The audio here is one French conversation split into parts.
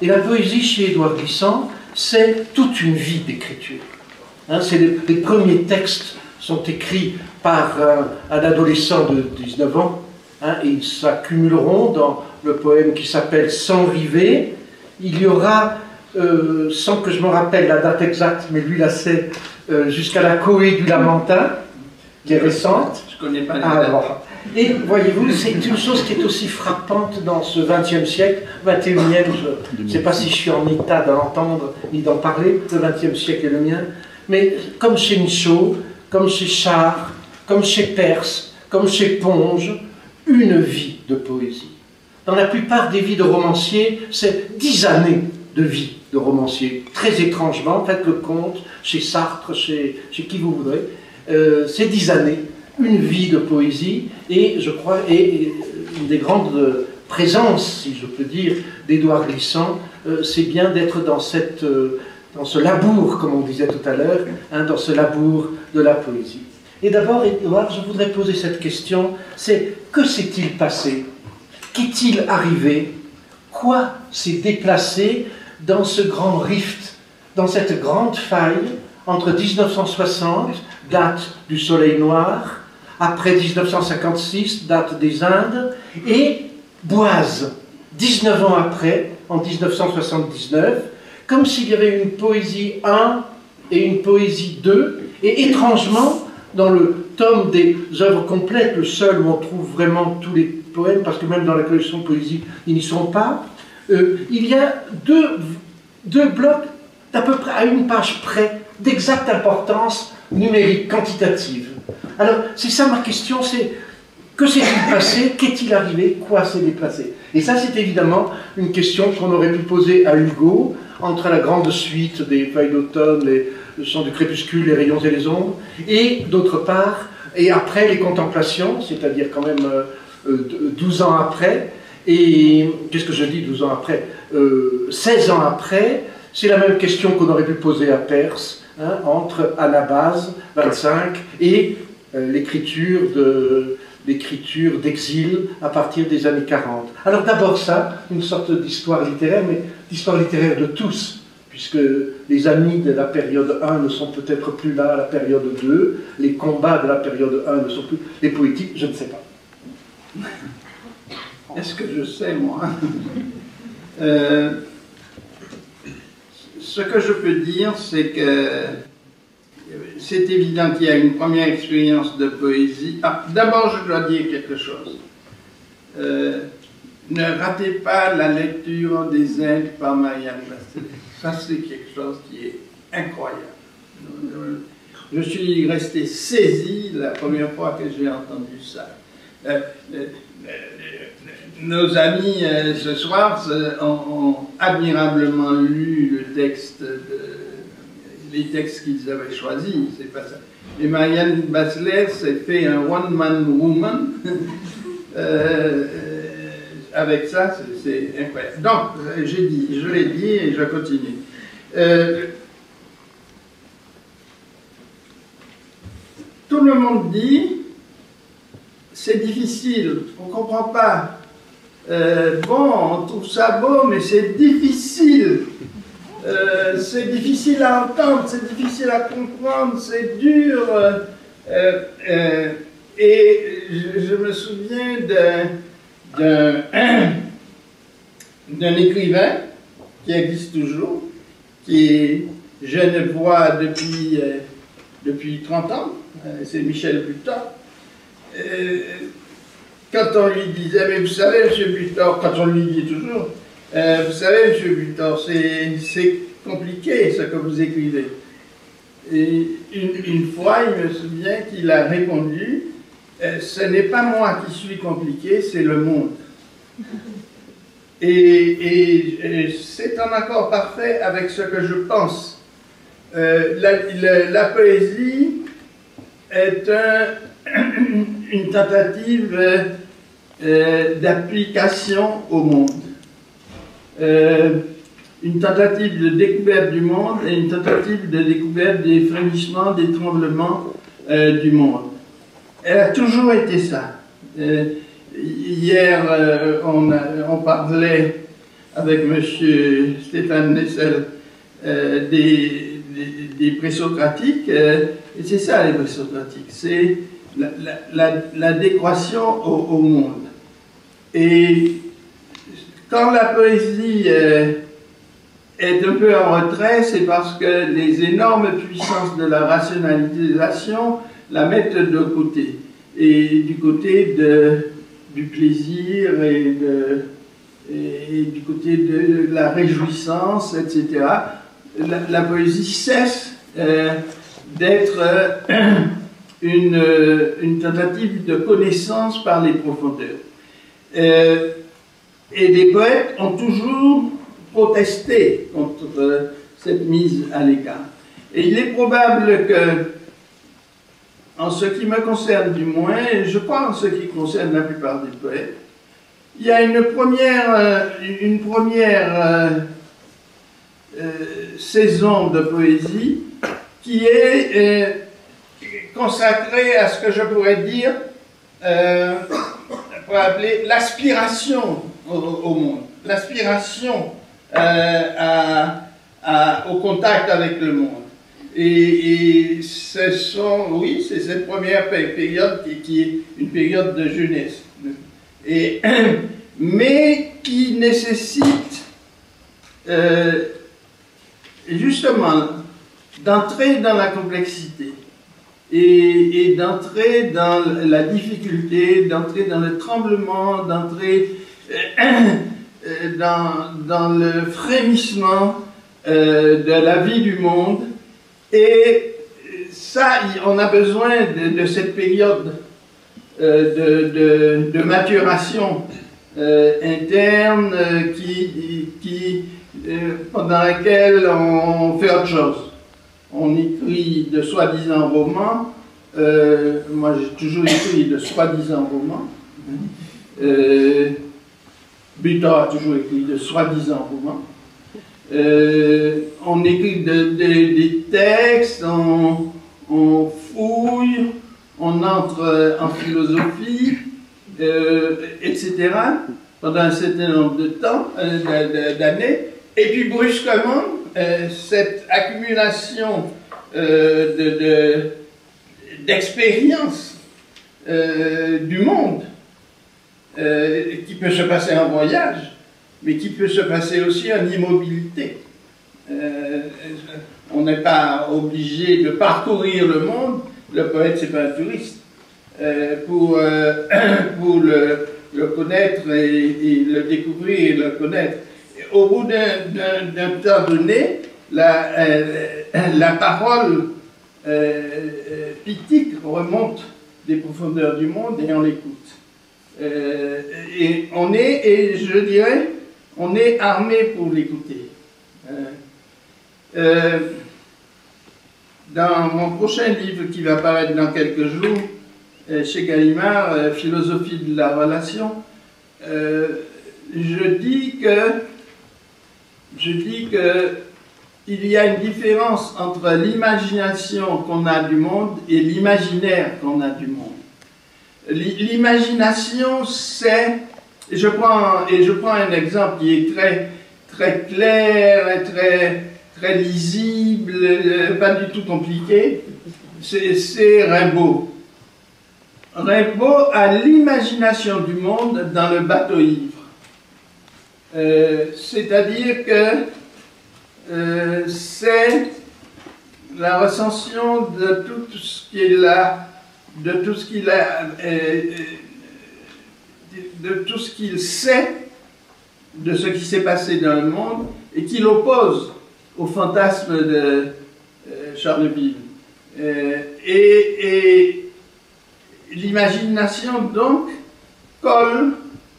Et la poésie chez Édouard Glissant, c'est toute une vie d'écriture. Hein, les premiers textes sont écrits par un adolescent de 19 ans, hein, et ils s'accumuleront dans le poème qui s'appelle « Sans rivets ». Il y aura, sans que je me rappelle la date exacte, mais lui là c'est jusqu'à la Cohue du Lamentin, qui est récente. Je ne connais pas les dates. Et voyez-vous, c'est une chose qui est aussi frappante dans ce XXe siècle, 21e, je ne sais pas si je suis en état d'en entendre ni d'en parler, le XXe siècle est le mien, mais comme chez Michaud, comme chez Char, comme chez Perse, comme chez Ponge, une vie de poésie. Dans la plupart des vies de romanciers, c'est 10 années de vie de romancier. Très étrangement, faites le compte, chez Sartre, chez qui vous voudrez, c'est 10 années, une vie de poésie, et je crois, et une des grandes présences, si je peux dire, d'Édouard Glissant, c'est bien d'être dans ce labour, comme on disait tout à l'heure, hein, dans ce labour de la poésie. Et d'abord, Édouard, je voudrais poser cette question, c'est que s'est-il passé? Qu'est-il arrivé? Quoi s'est déplacé dans ce grand rift, dans cette grande faille entre 1960, date du Soleil Noir, après 1956, date des Indes, et Boise, 19 ans après, en 1979, comme s'il y avait une poésie 1 et une poésie 2, et étrangement, dans le tome des œuvres complètes, le seul où on trouve vraiment tous les poèmes, parce que même dans la collection de poésie, ils n'y sont pas, il y a deux blocs d'à peu près à une page près, d'exacte importance numérique, quantitative. Alors, c'est ça ma question, c'est que s'est-il passé, qu'est-il arrivé, quoi s'est déplacé? Et ça, c'est évidemment une question qu'on aurait pu poser à Hugo, entre la grande suite des feuilles d'automne, le chant du crépuscule, les rayons et les ombres, et d'autre part, et après les contemplations, c'est-à-dire quand même 12 ans après, et qu'est-ce que je dis 12 ans après 16 ans après, c'est la même question qu'on aurait pu poser à Perse, hein, entre Anabase, 25, et l'écriture d'exil à partir des années 40. Alors d'abord ça, une sorte d'histoire littéraire, mais d'histoire littéraire de tous, puisque les amis de la période 1 ne sont peut-être plus là à la période 2, les combats de la période 1 ne sont plus, les poétiques, je ne sais pas. Est-ce que je sais, moi? Ce que je peux dire, c'est que c'est évident qu'il y a une première expérience de poésie. Ah, d'abord, je dois dire quelque chose. Ne ratez pas la lecture des Indes par Marianne Bachelet. Ça, c'est quelque chose qui est incroyable. Je suis resté saisi la première fois que j'ai entendu ça. Nos amis ce soir ont admirablement lu le texte, les textes qu'ils avaient choisis, c'est pas ça. Et Marianne Bachelet s'est fait un one-man woman avec ça, c'est incroyable. Donc, je l'ai dit et je continue. Tout le monde dit, c'est difficile, on ne comprend pas. Bon, on trouve ça beau, mais c'est difficile. C'est difficile à entendre, c'est difficile à comprendre, c'est dur. Et je me souviens d'un écrivain qui existe toujours, qui est genevois depuis 30 ans, c'est Michel Butor. Quand on lui disait, mais vous savez, M. Butor, quand on lui dit toujours, vous savez, M. Butor, c'est compliqué ce que vous écrivez. Et une fois, il me souvient qu'il a répondu, ce n'est pas moi qui suis compliqué, c'est le monde. Et c'est en accord parfait avec ce que je pense. La poésie est une tentative d'application au monde. Une tentative de découverte du monde et une tentative de découverte des frémissements, des tremblements du monde. Elle a toujours été ça. Hier, on parlait avec M. Stéphane Nessel des présocratiques, et c'est ça les présocratiques, c'est l'adéquation au monde. Et quand la poésie est un peu en retrait, c'est parce que les énormes puissances de la rationalisation la mettent de côté. Et du côté du plaisir et du côté de la réjouissance, etc., la poésie cesse d'être une tentative de connaissance par les profondeurs. Et les poètes ont toujours protesté contre cette mise à l'écart. Et il est probable que, en ce qui me concerne du moins, et je crois en ce qui concerne la plupart des poètes, il y a une première saison de poésie qui est consacrée à ce que je pourrais dire, on pourrait appeler l'aspiration au monde, l'aspiration au contact avec le monde. Et ce sont, oui, c'est cette première période qui est une période de jeunesse, mais qui nécessite justement d'entrer dans la complexité et d'entrer dans la difficulté, d'entrer dans le tremblement, d'entrer dans le frémissement de la vie du monde. Et ça, on a besoin de cette période de maturation interne pendant laquelle on fait autre chose. On écrit de soi-disant romans. Moi, j'ai toujours écrit de soi-disant romans. Butor a toujours écrit de soi-disant romans. On écrit des textes, on fouille, on entre en philosophie, etc. pendant un certain nombre de temps, d'années, et puis brusquement, cette accumulation d'expérience du monde qui peut se passer en voyage, mais qui peut se passer aussi en immobilité. On n'est pas obligé de parcourir le monde, le poète c'est pas un touriste, pour le connaître et le découvrir et le connaître. Et au bout d'un temps donné, la parole pythique remonte des profondeurs du monde et on l'écoute. Et je dirais, on est armé pour l'écouter. Dans mon prochain livre qui va paraître dans quelques jours, chez Gallimard, Philosophie de la relation, je dis que il y a une différence entre l'imagination qu'on a du monde et l'imaginaire qu'on a du monde. L'imagination, c'est, et je prends un exemple qui est très clair, et très lisible, pas du tout compliqué, c'est Rimbaud. Rimbaud a l'imagination du monde dans le bateau ivre. C'est-à-dire que c'est la recension de tout ce qu'il a, de tout ce qu'il sait de ce qui s'est passé dans le monde et qu'il oppose au fantasme de Charleville. Et l'imagination donc colle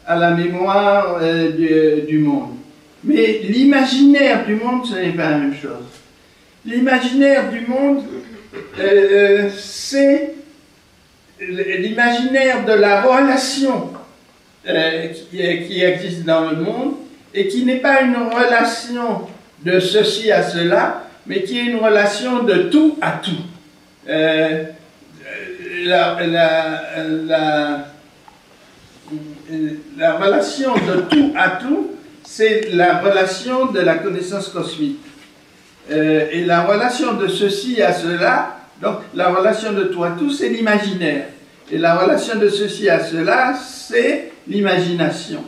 à la mémoire du monde. Mais l'imaginaire du monde, ce n'est pas la même chose. L'imaginaire du monde, c'est l'imaginaire de la relation qui existe dans le monde et qui n'est pas une relation de ceci à cela, mais qui est une relation de tout à tout. La relation de tout à tout, c'est la relation de la connaissance cosmique. Et la relation de ceci à cela, donc la relation de toi tout, c'est l'imaginaire. Et la relation de ceci à cela, c'est l'imagination.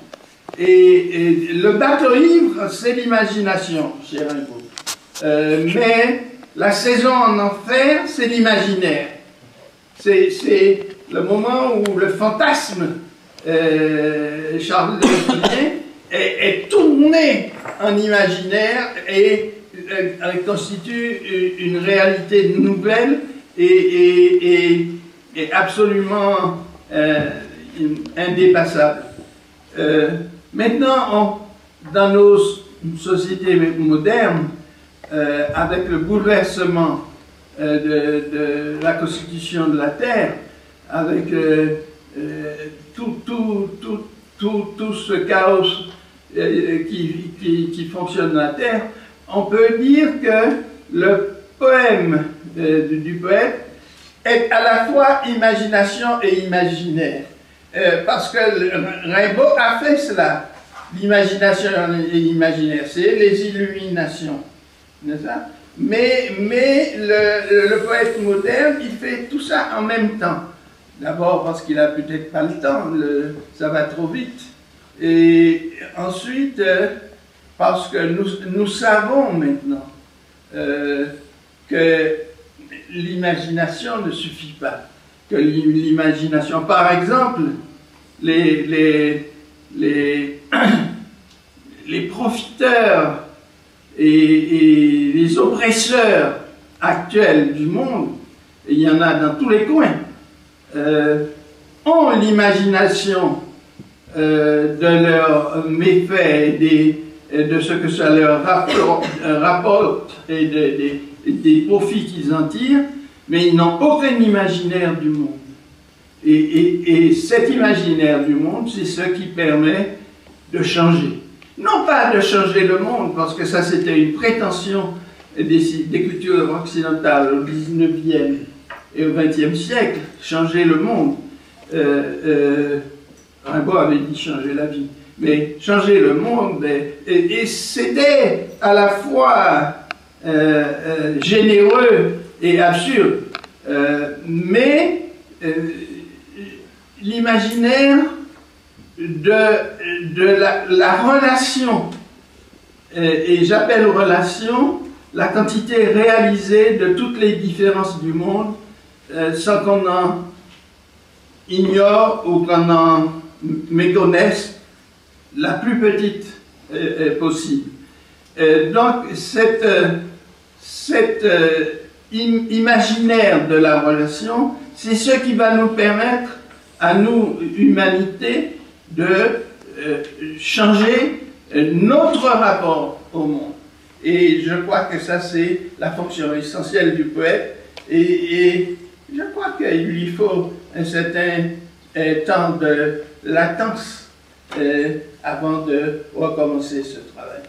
Et le bateau ivre, c'est l'imagination, cher Rimbaud. Mais la saison en enfer, c'est l'imaginaire. C'est le moment où le fantasme, Charles Baudelaire, est tourné en imaginaire et constitue une réalité nouvelle et absolument indépassable. Maintenant, dans nos sociétés modernes, avec le bouleversement de la constitution de la Terre, avec tout ce chaos qui fonctionne dans la Terre, on peut dire que le poème du poète est à la fois imagination et imaginaire. Parce que Rimbaud a fait cela. L'imagination et l'imaginaire, c'est les illuminations. N'est-ce pas? Mais le poète moderne, il fait tout ça en même temps. D'abord parce qu'il n'a peut-être pas le temps, ça va trop vite. Et ensuite, parce que nous savons maintenant que l'imagination ne suffit pas. Que l'imagination, par exemple, les profiteurs et les oppresseurs actuels du monde, et il y en a dans tous les coins, ont l'imagination de leurs méfaits, de ce que ça leur rapporte et des profits qu'ils en tirent, mais ils n'ont aucun imaginaire du monde. Et cet imaginaire du monde, c'est ce qui permet de changer. Non pas de changer le monde, parce que ça c'était une prétention des cultures occidentales au 19e et au 20e siècle, changer le monde. Rimbaud avait dit changer la vie, mais changer le monde, et c'était à la fois généreux et absurde, mais l'imaginaire de la relation, et j'appelle relation la quantité réalisée de toutes les différences du monde sans qu'on en ignore ou qu'on en méconnaisse la plus petite possible. Donc cet imaginaire de la relation, c'est ce qui va nous permettre à nous, humanité, de changer notre rapport au monde. Et je crois que ça, c'est la fonction essentielle du poète. Et je crois qu'il lui faut un certain temps de latence avant de recommencer ce travail.